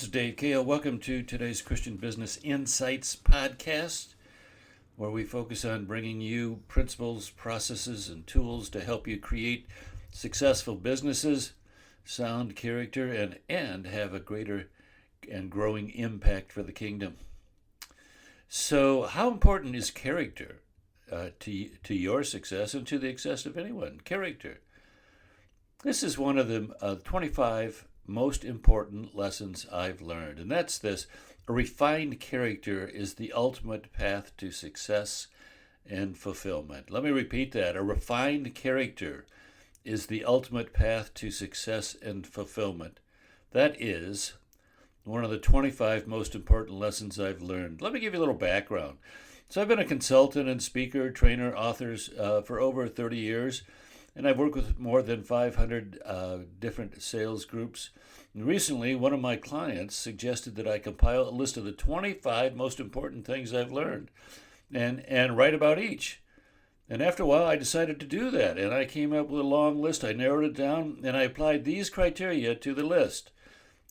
is Dave Kale. Welcome to today's Christian Business Insights podcast, where we focus on bringing you principles, processes, and tools to help you create successful businesses, sound character, and have a greater and growing impact for the kingdom. So, how important is character to your success and to the success of anyone? Character. This is one of the 25 most important lessons I've learned, and that's this: a refined character is the ultimate path to success and fulfillment. Let me repeat that. A refined character is the ultimate path to success and fulfillment. That is one of the 25 most important lessons I've learned. Let me give you a little background. So I've been a consultant and speaker, trainer, authors for over 30 years. And I've worked with more than 500 different sales groups. And recently, one of my clients suggested that I compile a list of the 25 most important things I've learned and write about each. And after a while, I decided to do that. And I came up with a long list. I narrowed it down, and I applied these criteria to the list.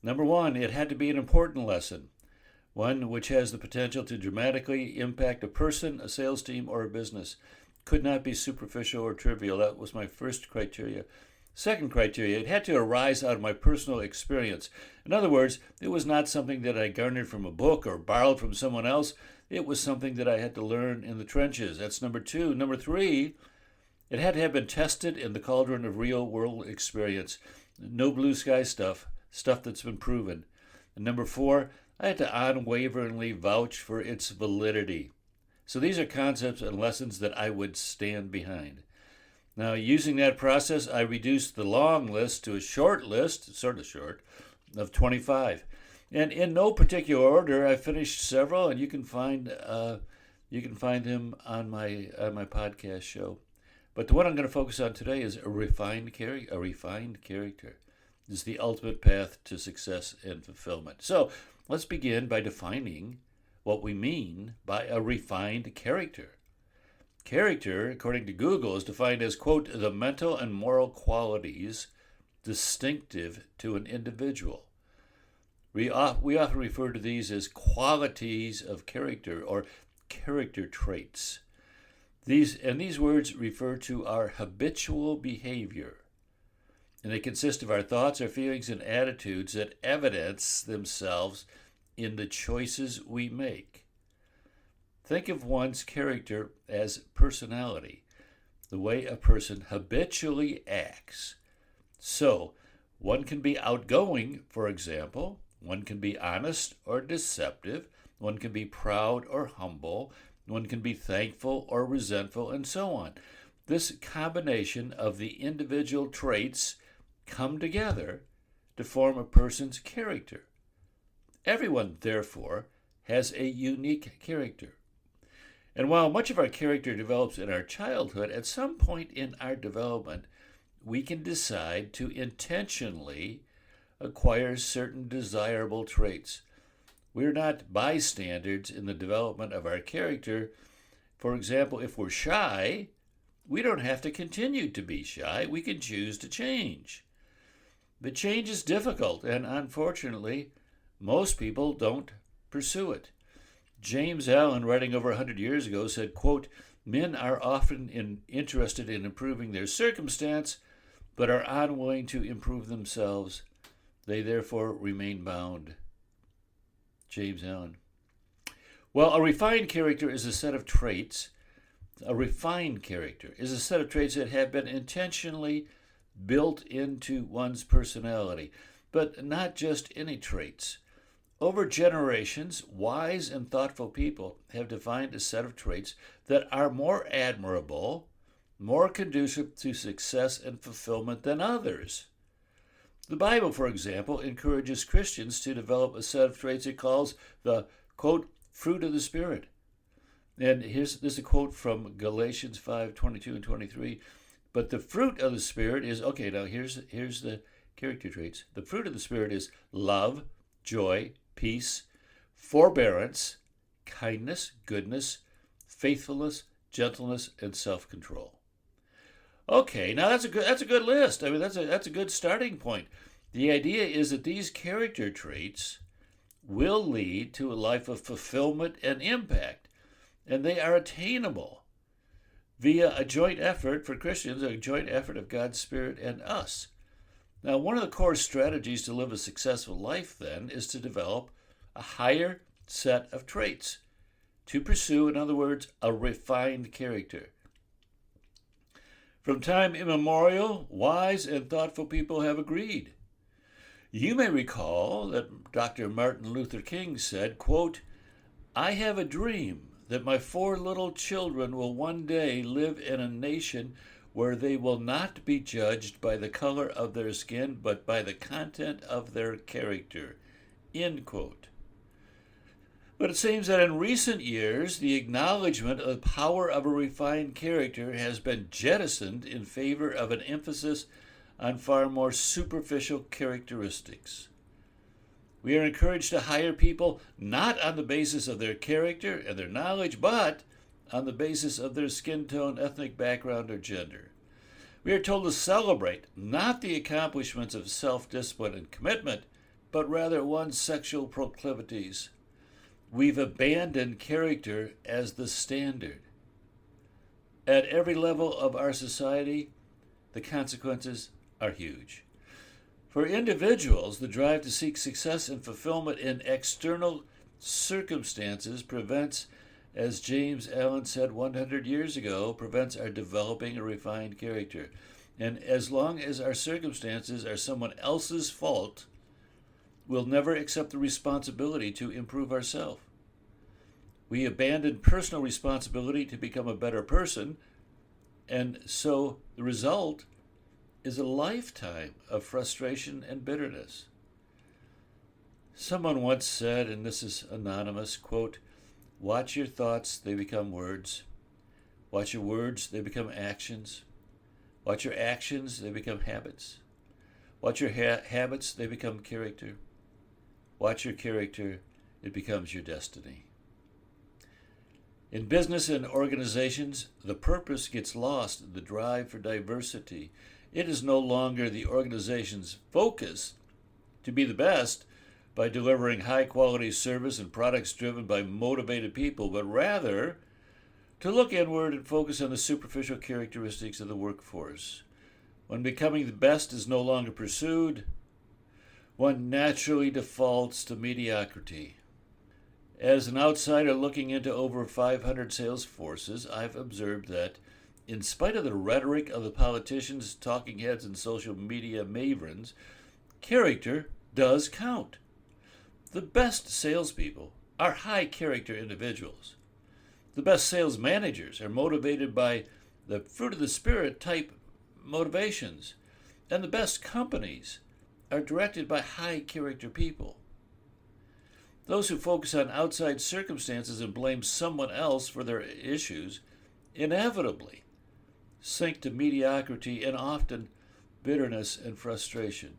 Number one, it had to be an important lesson, one which has the potential to dramatically impact a person, a sales team, or a business. Could not be superficial or trivial. That was my first criteria. Second criteria, it had to arise out of my personal experience. In other words, it was not something that I garnered from a book or borrowed from someone else. It was something that I had to learn in the trenches. That's number two. Number three, it had to have been tested in the cauldron of real world experience. No blue sky stuff that's been proven. And number four, I had to unwaveringly vouch for its validity. So these are concepts and lessons that I would stand behind. Now, using that process, I reduced the long list to a short list, sort of short, of 25. And in no particular order, I finished several, and you can find them on my podcast show. But the one I'm going to focus on today is a refined character. A refined character is the ultimate path to success and fulfillment. So let's begin by defining what we mean by a refined character. Character, according to Google, is defined as, quote, the mental and moral qualities distinctive to an individual. We often refer to these as qualities of character or character traits. These words refer to our habitual behavior, and they consist of our thoughts, our feelings, and attitudes that evidence themselves in the choices we make. Think of one's character as personality, the way a person habitually acts. So, one can be outgoing, for example. One can be honest or deceptive. One can be proud or humble. One can be thankful or resentful, and so on. This combination of the individual traits come together to form a person's character. Everyone, therefore, has a unique character. And while much of our character develops in our childhood, at some point in our development, we can decide to intentionally acquire certain desirable traits. We're not bystanders in the development of our character. For example, if we're shy, we don't have to continue to be shy. We can choose to change. But change is difficult, and unfortunately, most people don't pursue it. James Allen, writing over 100 years ago, said, quote, men are often interested in improving their circumstance, but are unwilling to improve themselves. They therefore remain bound. James Allen. Well, a refined character is a set of traits. A refined character is a set of traits that have been intentionally built into one's personality, but not just any traits. Over generations, wise and thoughtful people have defined a set of traits that are more admirable, more conducive to success and fulfillment than others. The Bible, for example, encourages Christians to develop a set of traits it calls the, quote, fruit of the Spirit. And this is a quote from Galatians 5:22 and 23. But the fruit of the Spirit is, okay, now here's the character traits. The fruit of the Spirit is love, joy, peace, forbearance, kindness, goodness, faithfulness, gentleness, and self-control. Okay, now that's a good list. I mean, that's a good starting point. The idea is that these character traits will lead to a life of fulfillment and impact, and they are attainable via a joint effort for Christians, a joint effort of God's Spirit and us. Now, one of the core strategies to live a successful life, then, is to develop a higher set of traits, to pursue, in other words, a refined character. From time immemorial, wise and thoughtful people have agreed. You may recall that Dr. Martin Luther King said, quote, "I have a dream that my 4 little children will one day live in a nation where they will not be judged by the color of their skin, but by the content of their character." End quote. But it seems that in recent years, the acknowledgement of the power of a refined character has been jettisoned in favor of an emphasis on far more superficial characteristics. We are encouraged to hire people not on the basis of their character and their knowledge, but on the basis of their skin tone, ethnic background, or gender. We are told to celebrate not the accomplishments of self-discipline and commitment, but rather one's sexual proclivities. We've abandoned character as the standard. At every level of our society, the consequences are huge. For individuals, the drive to seek success and fulfillment in external circumstances prevents, as James Allen said 100 years ago, prevents our developing a refined character. And as long as our circumstances are someone else's fault, we'll never accept the responsibility to improve ourselves. We abandon personal responsibility to become a better person, and so the result is a lifetime of frustration and bitterness. Someone once said, and this is anonymous, quote, "Watch your thoughts, they become words. Watch your words, they become actions. Watch your actions, they become habits. Watch your habits, they become character. Watch your character, it becomes your destiny." In business and organizations, the purpose gets lost in the drive for diversity. It is no longer the organization's focus to be the best by delivering high-quality service and products driven by motivated people, but rather to look inward and focus on the superficial characteristics of the workforce. When becoming the best is no longer pursued, one naturally defaults to mediocrity. As an outsider looking into over 500 sales forces, I've observed that in spite of the rhetoric of the politicians, talking heads, and social media maverns, character does count. The best salespeople are high-character individuals. The best sales managers are motivated by the fruit of the Spirit type motivations, and the best companies are directed by high-character people. Those who focus on outside circumstances and blame someone else for their issues inevitably sink to mediocrity and often bitterness and frustration.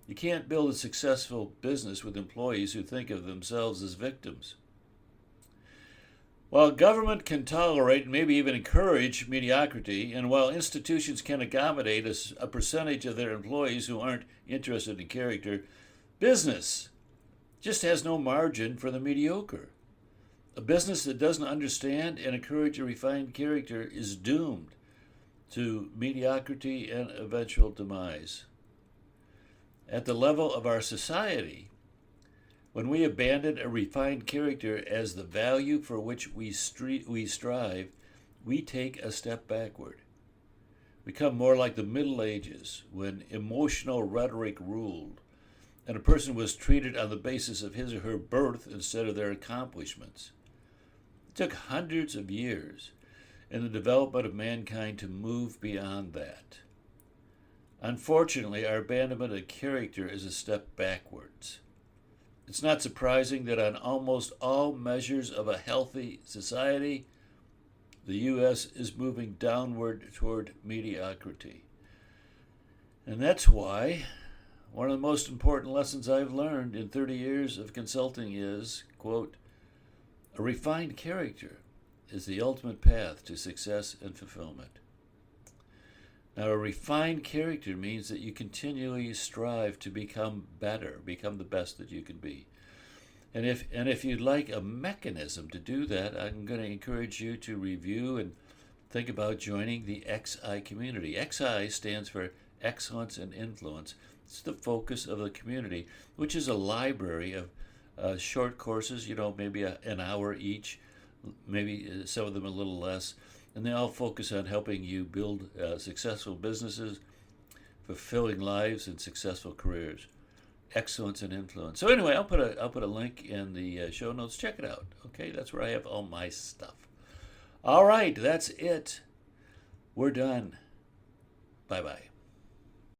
You can't build a successful business with employees who think of themselves as victims. While government can tolerate and maybe even encourage mediocrity, and while institutions can accommodate a percentage of their employees who aren't interested in character, business just has no margin for the mediocre. A business that doesn't understand and encourage a refined character is doomed to mediocrity and eventual demise. At the level of our society, when we abandon a refined character as the value for which we strive, we take a step backward. We become more like the Middle Ages, when emotional rhetoric ruled, and a person was treated on the basis of his or her birth instead of their accomplishments. It took hundreds of years in the development of mankind to move beyond that. Unfortunately, our abandonment of character is a step backwards. It's not surprising that on almost all measures of a healthy society, the U.S. is moving downward toward mediocrity. And that's why one of the most important lessons I've learned in 30 years of consulting is, quote, "A refined character is the ultimate path to success and fulfillment." Now, a refined character means that you continually strive to become better, become the best that you can be. And if you'd like a mechanism to do that, I'm going to encourage you to review and think about joining the XI community. XI stands for Excellence and Influence. It's the focus of the community, which is a library of short courses, maybe an hour each, maybe some of them a little less. And they all focus on helping you build successful businesses, fulfilling lives, and successful careers. Excellence and Influence. So anyway, I'll put a link in the show notes. Check it out. Okay, that's where I have all my stuff. All right, that's it. We're done. Bye-bye.